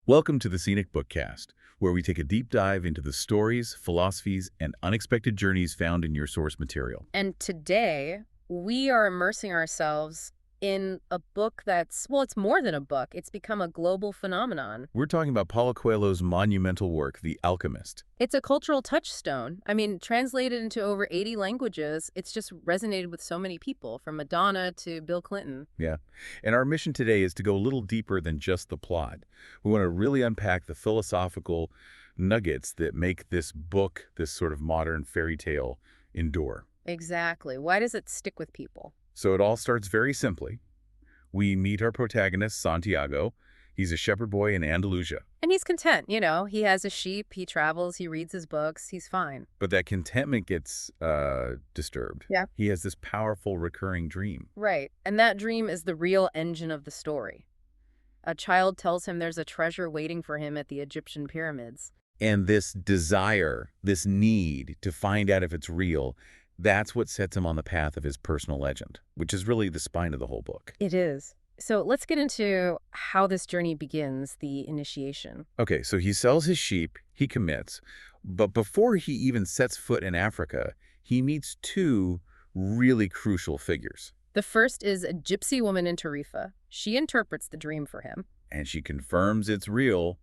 Welcome to the Scenic Bookcast, where we take a deep dive into the stories, philosophies, and unexpected journeys found in your source material. And today, we are immersing ourselves in a book that's, well, it's more than a book. It's become a global phenomenon. We're talking about Paulo Coelho's monumental work, The Alchemist. It's a cultural touchstone. I mean, translated into over 80 languages, it's just resonated with so many people, from Madonna to Bill Clinton. Yeah. And our mission today is to go a little deeper than just the plot. We want to really unpack the philosophical nuggets that make this book, this sort of modern fairy tale, endure. Exactly. Why does it stick with people? So it all starts very simply. We meet our protagonist, Santiago. He's a shepherd boy in Andalusia. And he's content, he has a sheep, he travels, he reads his books, he's fine. But that contentment gets disturbed. Yeah. He has this powerful recurring dream. Right. And that dream is the real engine of the story. A child tells him there's a treasure waiting for him at the Egyptian pyramids. And this desire, this need to find out if it's real, that's what sets him on the path of his personal legend, which is really the spine of the whole book. It is. So let's get into how this journey begins, the initiation. Okay, so he sells his sheep, he commits, but before he even sets foot in Africa, he meets two really crucial figures. The first is a gypsy woman in Tarifa. She interprets the dream for him. And she confirms it's real,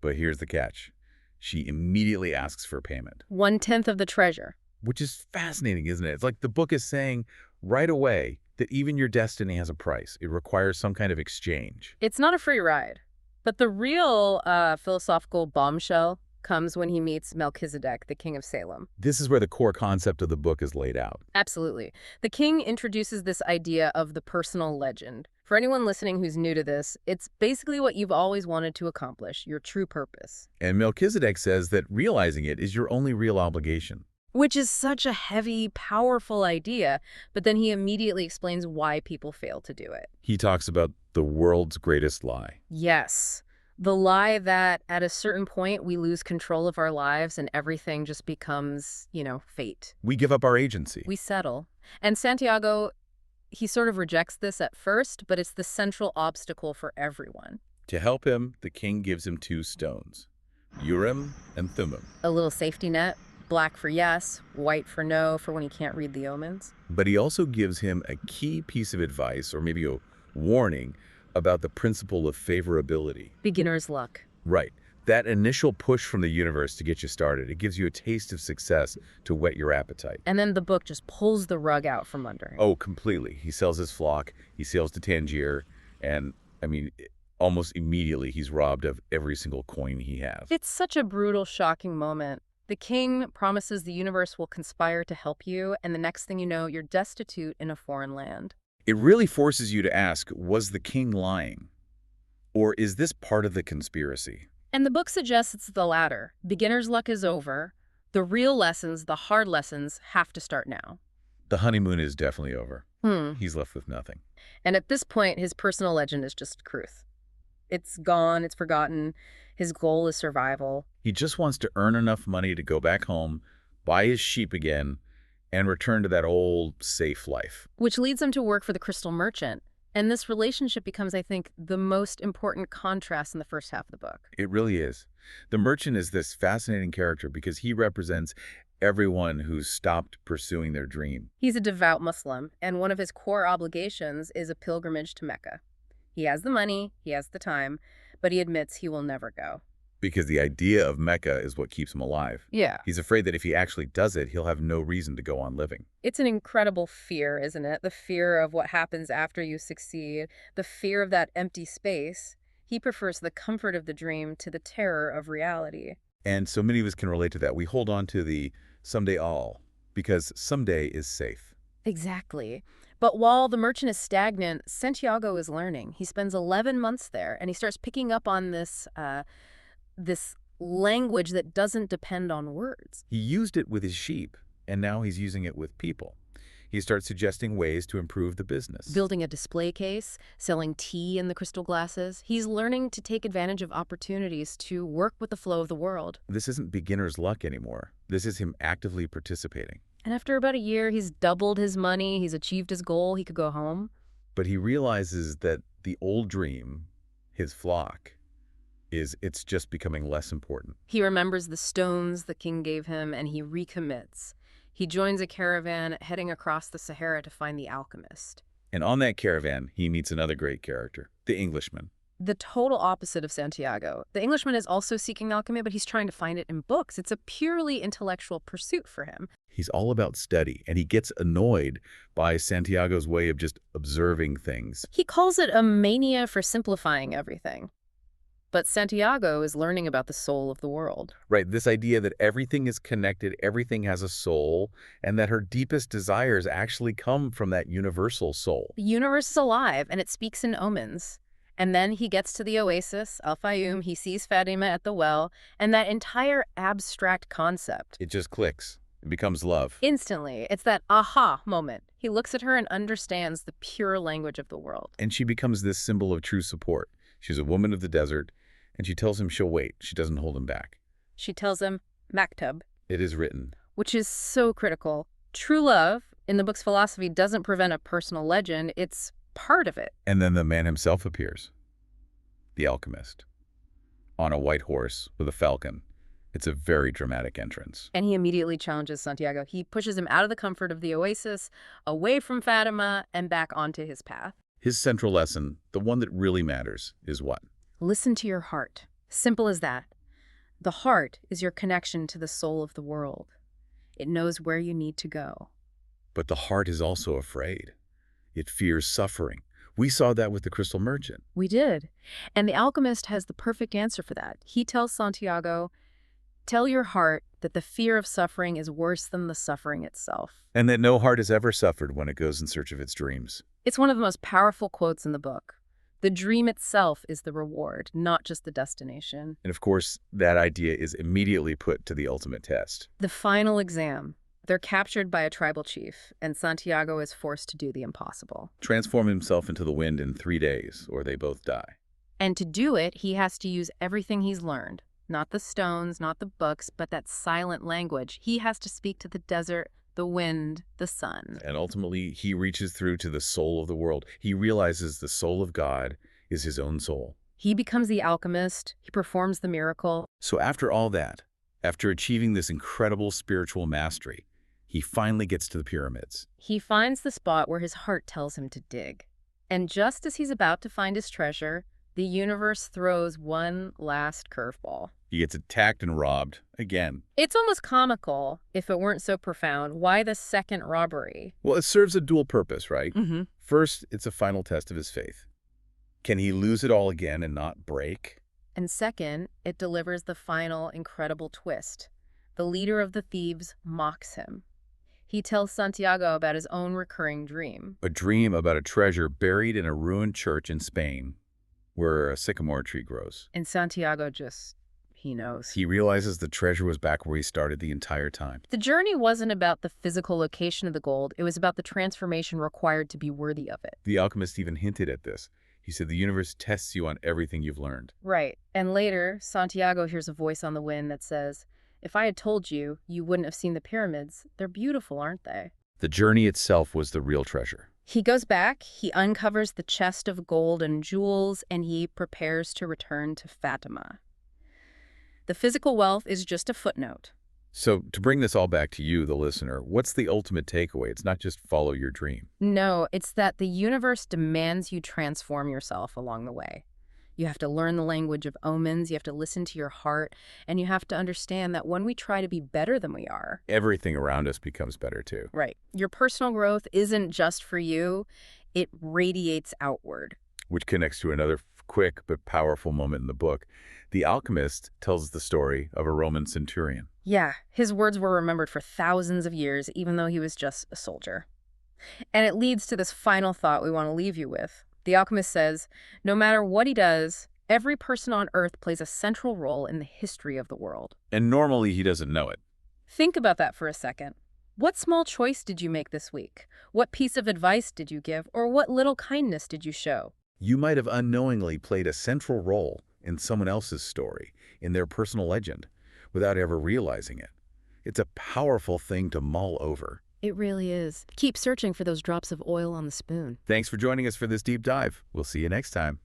but here's the catch. She immediately asks for payment. 1/10 of the treasure. Which is fascinating, isn't it? It's like the book is saying right away that even your destiny has a price. It requires some kind of exchange. It's not a free ride. But the real philosophical bombshell comes when he meets Melchizedek, the king of Salem. This is where the core concept of the book is laid out. Absolutely. The king introduces this idea of the personal legend. For anyone listening who's new to this, it's basically what you've always wanted to accomplish, your true purpose. And Melchizedek says that realizing it is your only real obligation. Which is such a heavy, powerful idea, but then he immediately explains why people fail to do it. He talks about the world's greatest lie. Yes. The lie that at a certain point we lose control of our lives and everything just becomes, fate. We give up our agency. We settle. And Santiago, he sort of rejects this at first, but it's the central obstacle for everyone. To help him, the king gives him two stones, Urim and Thummim. A little safety net. Black for yes, white for no, for when he can't read the omens. But he also gives him a key piece of advice, or maybe a warning, about the principle of favorability. Beginner's luck. Right. That initial push from the universe to get you started. It gives you a taste of success to whet your appetite. And then the book just pulls the rug out from under him. Oh, completely. He sells his flock, he sails to Tangier, and, almost immediately he's robbed of every single coin he has. It's such a brutal, shocking moment. The king promises the universe will conspire to help you, and the next thing you know, you're destitute in a foreign land. It really forces you to ask, was the king lying? Or is this part of the conspiracy? And the book suggests it's the latter. Beginner's luck is over. The real lessons, the hard lessons, have to start now. The honeymoon is definitely over. He's left with nothing. And at this point, his personal legend is just truth. It's gone, it's forgotten. His goal is survival. He just wants to earn enough money to go back home, buy his sheep again, and return to that old, safe life. Which leads him to work for the crystal merchant. And this relationship becomes, I think, the most important contrast in the first half of the book. It really is. The merchant is this fascinating character because he represents everyone who's stopped pursuing their dream. He's a devout Muslim, and one of his core obligations is a pilgrimage to Mecca. He has the money, he has the time, but he admits he will never go. Because the idea of Mecca is what keeps him alive. Yeah. He's afraid that if he actually does it, he'll have no reason to go on living. It's an incredible fear, isn't it? The fear of what happens after you succeed, the fear of that empty space. He prefers the comfort of the dream to the terror of reality. And so many of us can relate to that. We hold on to the someday all because someday is safe. Exactly. But while the merchant is stagnant, Santiago is learning. He spends 11 months there, and he starts picking up on this language that doesn't depend on words. He used it with his sheep, and now he's using it with people. He starts suggesting ways to improve the business. Building a display case, selling tea in the crystal glasses. He's learning to take advantage of opportunities to work with the flow of the world. This isn't beginner's luck anymore. This is him actively participating. And after about a year, he's doubled his money, he's achieved his goal, he could go home. But he realizes that the old dream, his flock, is it's just becoming less important. He remembers the stones the king gave him, and he recommits. He joins a caravan heading across the Sahara to find the alchemist. And on that caravan, he meets another great character, the Englishman. The total opposite of Santiago. The Englishman is also seeking alchemy, but he's trying to find it in books. It's a purely intellectual pursuit for him. He's all about study, and he gets annoyed by Santiago's way of just observing things. He calls it a mania for simplifying everything. But Santiago is learning about the soul of the world. Right, this idea that everything is connected, everything has a soul, and that her deepest desires actually come from that universal soul. The universe is alive, and it speaks in omens. And then he gets to the oasis, Al-Fayoum, he sees Fatima at the well, and that entire abstract concept. It just clicks. It becomes love. Instantly, it's that aha moment. He looks at her and understands the pure language of the world. And she becomes this symbol of true support. She's a woman of the desert, and she tells him she'll wait. She doesn't hold him back. She tells him, Maktub. It is written. Which is so critical. True love, in the book's philosophy, doesn't prevent a personal legend. It's part of it. And then the man himself appears. The alchemist. On a white horse with a falcon. It's a very dramatic entrance. And he immediately challenges Santiago. He pushes him out of the comfort of the oasis, away from Fatima, and back onto his path. His central lesson, the one that really matters, is what? Listen to your heart. Simple as that. The heart is your connection to the soul of the world. It knows where you need to go. But the heart is also afraid. It fears suffering. We saw that with the Crystal Merchant. We did. And the alchemist has the perfect answer for that. He tells Santiago, tell your heart that the fear of suffering is worse than the suffering itself. And that no heart has ever suffered when it goes in search of its dreams. It's one of the most powerful quotes in the book. The dream itself is the reward, not just the destination. And of course, that idea is immediately put to the ultimate test. The final exam. They're captured by a tribal chief, and Santiago is forced to do the impossible. Transform himself into the wind in 3 days, or they both die. And to do it, he has to use everything he's learned. Not the stones, not the books, but that silent language. He has to speak to the desert, the wind, the sun. And ultimately, he reaches through to the soul of the world. He realizes the soul of God is his own soul. He becomes the alchemist. He performs the miracle. So after all that, after achieving this incredible spiritual mastery, he finally gets to the pyramids. He finds the spot where his heart tells him to dig. And just as he's about to find his treasure, the universe throws one last curveball. He gets attacked and robbed again. It's almost comical, if it weren't so profound. Why the second robbery? Well, it serves a dual purpose, right? Mm-hmm. First, it's a final test of his faith. Can he lose it all again and not break? And second, it delivers the final incredible twist. The leader of the thieves mocks him. He tells Santiago about his own recurring dream. A dream about a treasure buried in a ruined church in Spain, where a sycamore tree grows. And Santiago he knows. He realizes the treasure was back where he started the entire time. The journey wasn't about the physical location of the gold. It was about the transformation required to be worthy of it. The alchemist even hinted at this. He said the universe tests you on everything you've learned. Right. And later, Santiago hears a voice on the wind that says, if I had told you, you wouldn't have seen the pyramids. They're beautiful, aren't they? The journey itself was the real treasure. He goes back, he uncovers the chest of gold and jewels, and he prepares to return to Fatima. The physical wealth is just a footnote. So to bring this all back to you, the listener, what's the ultimate takeaway? It's not just follow your dream. No, it's that the universe demands you transform yourself along the way. You have to learn the language of omens, you have to listen to your heart, and you have to understand that when we try to be better than we are, everything around us becomes better too. Right. Your personal growth isn't just for you, it radiates outward. Which connects to another quick but powerful moment in the book. The alchemist tells the story of a Roman centurion. Yeah, his words were remembered for thousands of years, even though he was just a soldier. And it leads to this final thought we want to leave you with. The alchemist says, no matter what he does, every person on Earth plays a central role in the history of the world. And normally he doesn't know it. Think about that for a second. What small choice did you make this week? What piece of advice did you give? Or what little kindness did you show? You might have unknowingly played a central role in someone else's story, in their personal legend, without ever realizing it. It's a powerful thing to mull over. It really is. Keep searching for those drops of oil on the spoon. Thanks for joining us for this deep dive. We'll see you next time.